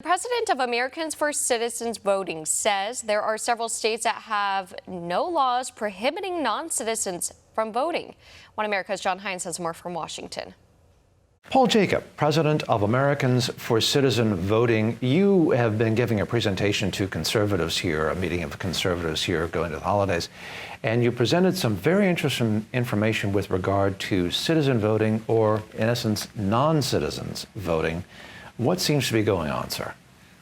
The president of Americans for Citizens Voting says there are several states that have no laws prohibiting non-citizens from voting. One America's John Hines has more from Washington. Paul Jacob, president of Americans for Citizen Voting. You have been giving a presentation to conservatives here, a meeting of conservatives here going to the holidays, and you presented some very interesting information with regard to citizen voting, or in essence, non-citizens voting. What seems to be going on, sir?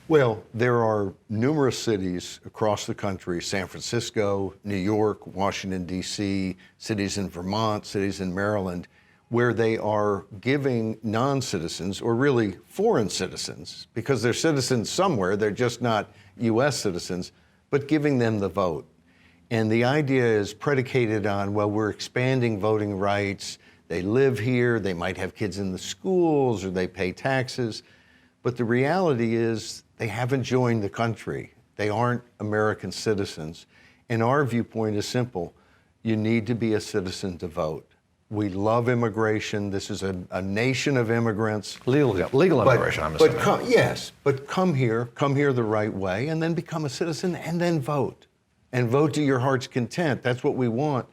Well, there are numerous cities across the country, San Francisco, New York, Washington, D.C., cities in Vermont, cities in Maryland, where they are giving non-citizens, or really foreign citizens, because they're citizens somewhere, they're just not U.S. citizens, but giving them the vote. And the idea is predicated on, well, we're expanding voting rights, they live here, they might have kids in the schools, or they pay taxes. But the reality is they haven't joined the country. They aren't American citizens. And our viewpoint is simple. You need to be a citizen to vote. We love immigration. This is a nation of immigrants. Legal immigration, I'm assuming. Yes, but come here the right way, and then become a citizen, and then vote. And vote to your heart's content. That's what we want.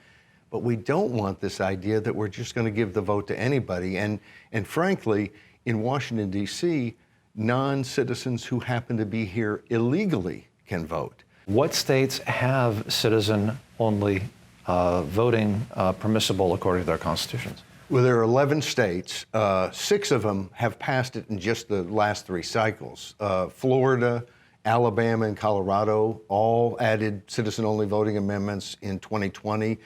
But we don't want this idea that we're just going to give the vote to anybody. And frankly, in Washington, D.C., non-citizens who happen to be here illegally can vote. What states have citizen-only voting permissible according to their constitutions? Well, there are 11 states. 6 of them have passed it in just the last 3 cycles. Florida, Alabama, and Colorado all added citizen-only voting amendments in 2020.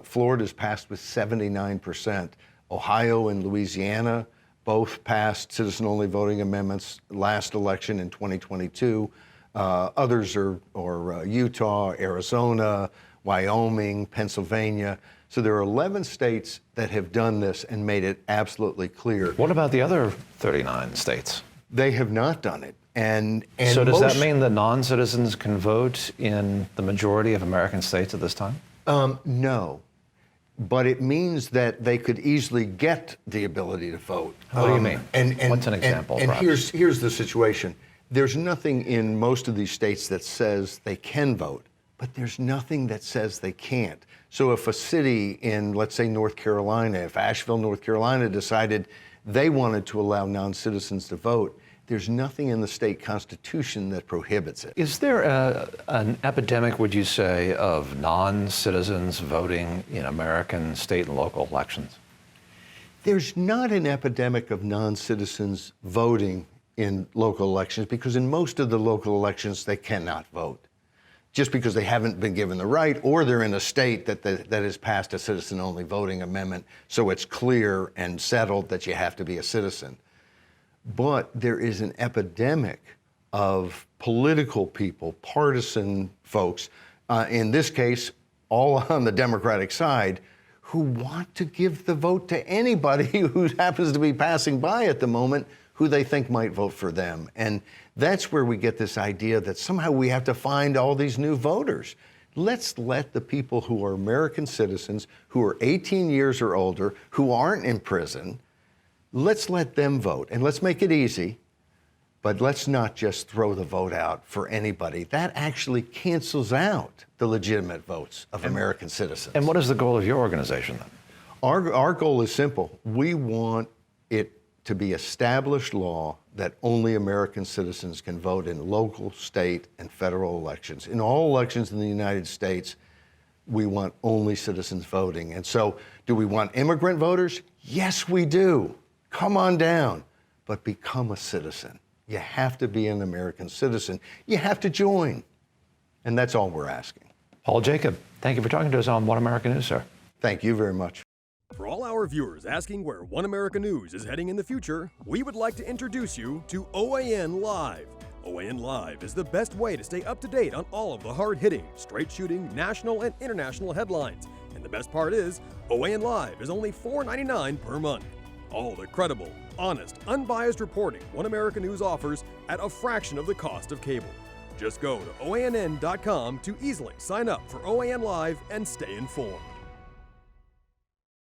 Florida's passed with 79%. Ohio and Louisiana both passed citizen-only voting amendments last election in 2022. Others are Utah, Arizona, Wyoming, Pennsylvania. So there are 11 states that have done this and made it absolutely clear. What about the other 39 states? They have not done it. And so does that mean that non-citizens can vote in the majority of American states at this time? No. But it means that they could easily get the ability to vote. What do you mean? What's an example? And here's the situation. There's nothing in most of these states that says they can vote, but there's nothing that says they can't. So if a city in, let's say, North Carolina, if Asheville, North Carolina decided they wanted to allow non-citizens to vote, there's nothing in the state constitution that prohibits it. Is there an epidemic, would you say, of non-citizens voting in American state and local elections? There's not an epidemic of non-citizens voting in local elections, because in most of the local elections, they cannot vote, just because they haven't been given the right, or they're in a state that has passed a citizen-only voting amendment, so it's clear and settled that you have to be a citizen. But there is an epidemic of political people, partisan folks, in this case, all on the Democratic side, who want to give the vote to anybody who happens to be passing by at the moment who they think might vote for them. And that's where we get this idea that somehow we have to find all these new voters. Let's let the people who are American citizens, who are 18 years or older, who aren't in prison, let's let them vote, and let's make it easy, but let's not just throw the vote out for anybody. That actually cancels out the legitimate votes of American citizens. And what is the goal of your organization then? Our goal is simple. We want it to be established law that only American citizens can vote in local, state, and federal elections. In all elections in the United States, we want only citizens voting. And so, do we want immigrant voters? Yes, we do. Come on down, but become a citizen. You have to be an American citizen. You have to join. And that's all we're asking. Paul Jacob, thank you for talking to us on One American News, sir. Thank you very much. For all our viewers asking where One American News is heading in the future, we would like to introduce you to OAN Live. OAN Live is the best way to stay up to date on all of the hard-hitting, straight-shooting, national and international headlines. And the best part is, OAN Live is only $4.99 per month. All the credible, honest, unbiased reporting One American News offers at a fraction of the cost of cable. Just go to OANN.com to easily sign up for OAN Live and stay informed.